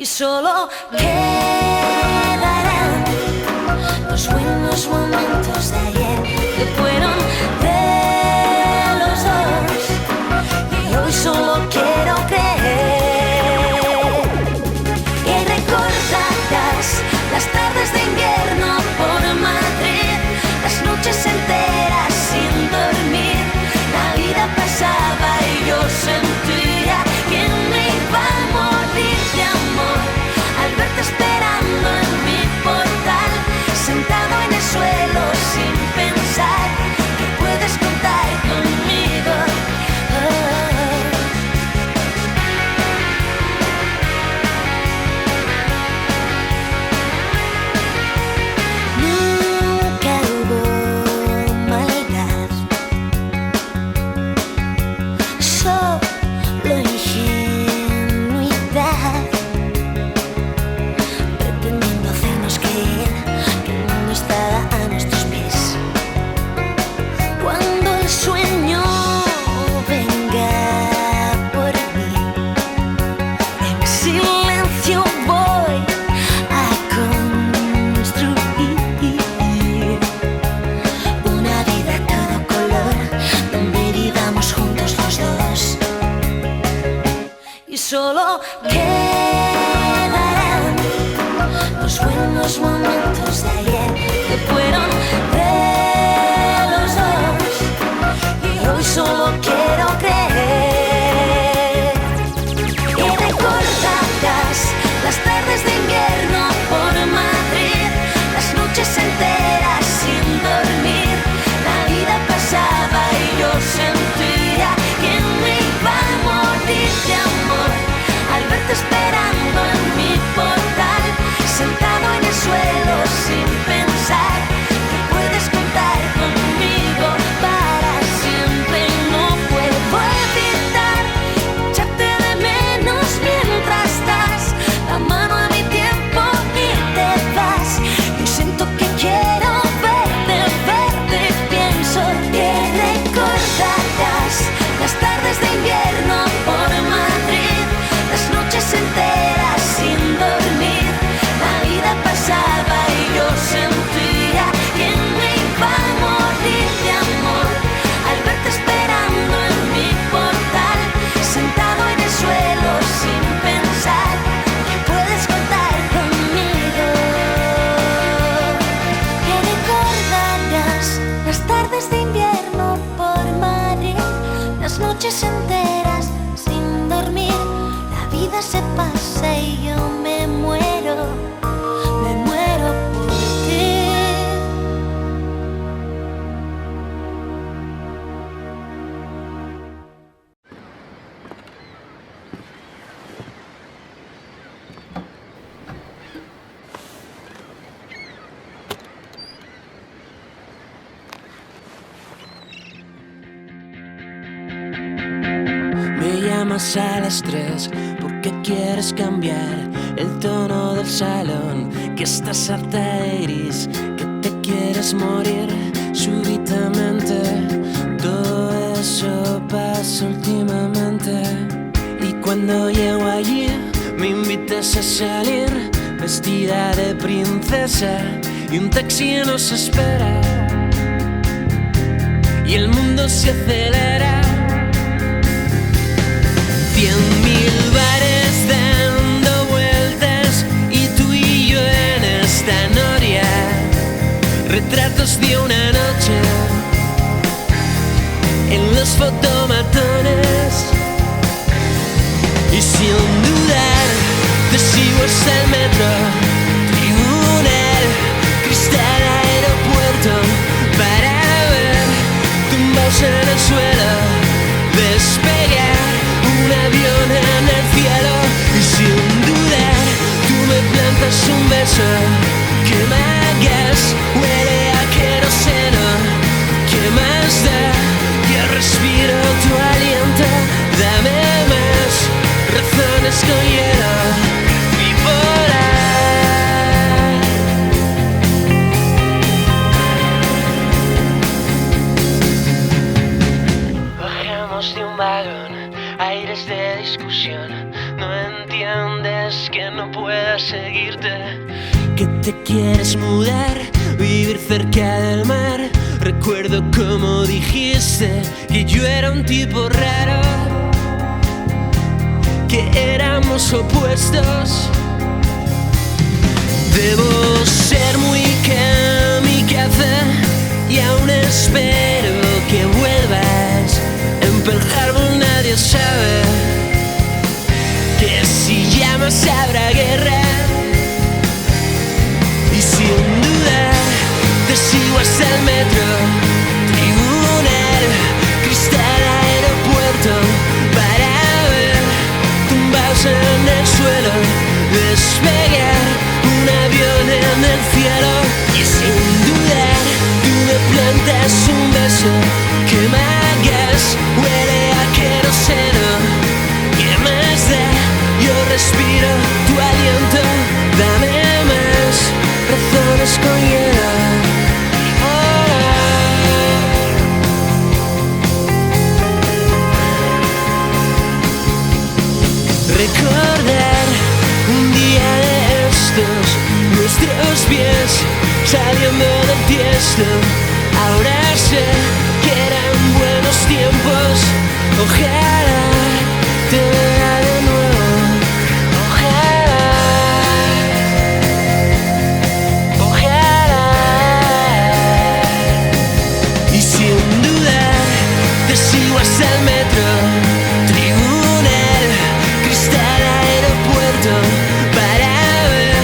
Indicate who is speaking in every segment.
Speaker 1: y solo quedarán los buenos momentos de ayer que fueron de los dos, y hoy solo quiero creer. Y recordarás las tardes de invierno por Madrid, las noches enteras sin dormir. La vida pasaba y yo sentía que me iba a morir de amor al verte esperando en mi portal, sentado en el suelo sin pensar que puedes contar conmigo. Nunca hubo maldad, solo ingenuidad, pretendiendo hacernos creer que el mundo estaba a nuestros pies. Cuando el sueño venga por mí, en silencio voy a construir una vida a todo color, donde vivamos juntos los dos, y solo quedarán los buenos momentos de ayer que fueron de los dos, y hoy solo quiero creer. Y recordarás las tardes de invierno por Madrid, las noches enteras sin dormir. La vida pasaba y yo sentía que me iba a morir de amor al verte esperando en mi portal, sentado en el suelo sin pensar que puedes contar conmigo para siempre. No puedo evitar echarte de menos mientras das la mano a mi tiempo y te vas. Yo siento que quiero verte, verte, pienso que recordarás las tardes de invierno por Madrid, las noches enteras sin dormir. La vida pasaba y yo sentía que me iba a morir de amor al verte esperando en mi portal, sentado en el suelo sin pensar que puedes contar conmigo. Que recordarás las tardes de invierno por Madrid, las noches enteras sin dormir. La vida se pasa y yo me muero por ti.
Speaker 2: Me llamas a las 3 porque quieres cambiar el tono del salón, que estás harta de gris, que te quieres morir súbitamente. Todo eso pasa últimamente, y cuando llego allí me invitas a salir vestida de princesa, y un taxi nos espera y el mundo se acelera. 100.000 bares dando vueltas y tú y yo en esta noria, retratos de una noche en los fotomatones, y sin dudar te sigo hasta el metro, tribunal, cristal, aeropuerto, para ver tumbados en el suelo despegar un avión en el cielo. Y sin dudar tú me plantas un beso que me hagas, huele a queroseno. ¿Qué más da? Yo respiro tu aliento. Dame más razones con hielo bipolar. Bajamos de un vagón, aires de discusión. No entiendes es que no pueda seguirte, que te quieres mudar, vivir cerca del mar. Recuerdo como dijiste que yo era un tipo raro, que éramos opuestos. Debo ser muy kamikaze y aún espero que vuelvas. En Pearl Harbor nadie sabe que si llamas habrá guerra. Y sin duda te sigo hasta el metro, tribunal, cristal, aeropuerto, para ver tumbados en el suelo, despegar un avión en el cielo. Y sin dudar tú me plantas un beso, quema gas, huele a queroseno. ¿Qué más da? Yo respiro tu aliento, dame más razones con hielo. Recordar un día de estos, nuestros pies saliendo del tiesto. Ahora sé que eran buenos tiempos. Ojalá te vea de nuevo. Ojalá, ojalá. Y sin duda te sigo hasta el metro, tribunal, cristal, aeropuerto, para ver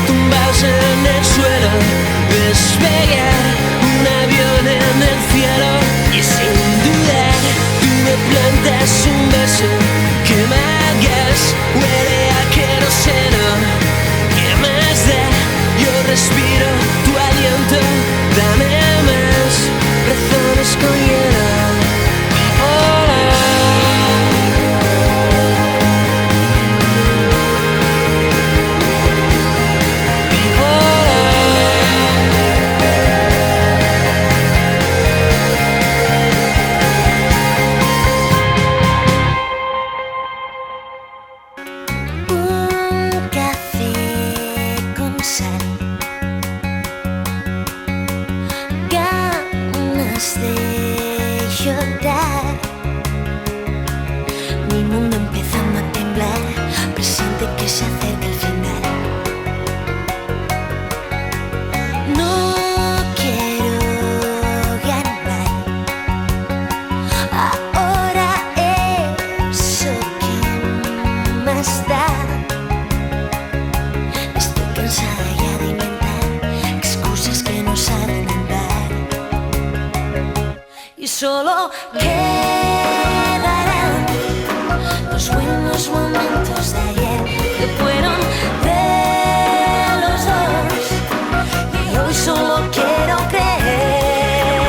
Speaker 2: tumbados en el suelo, despegar un avión en el cielo. Y sin dudar tú me plantas un beso, quema gas, huele a queroseno. ¿Qué más da? Yo respiro tu aliento, dame más razones con hielo.
Speaker 1: Un café con sal, ganas de llorar, mi mundo empezando a temblar, presiente que se acerca el final. No quiero ganar, ahora eso que más da. Estoy cansada ya de inventar excusas que no saben andar, y solo quedarán los buenos momentos de ayer, que fueron de los dos, y hoy solo quiero creer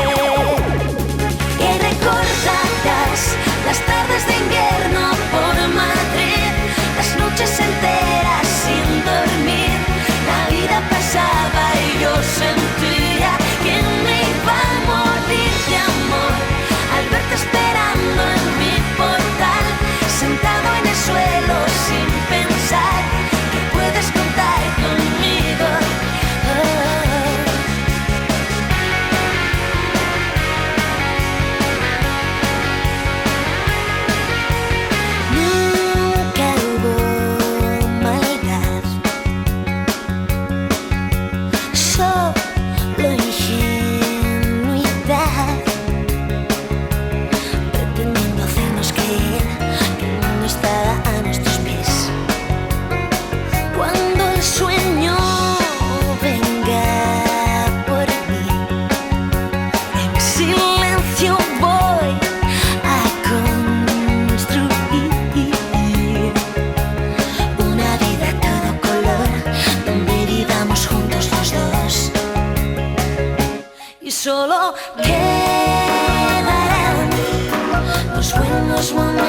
Speaker 1: que recordarás las tardes de invierno por Madrid, las noches enteras sin dormir. La vida pasaba y yo sentía que me iba a morir de amor al verte esperando en mi portal, sentado en el suelo sin pensar que puedes contar conmigo. Nunca hubo maldad, solo ingenuidad, pretendiendo hacernos creer que el mundo estaba a nuestros pies. Cuando el sueño venga por mí, en silencio voy a construir una vida a todo color, donde vivamos juntos los dos. Y solo quedarán los buenos momentos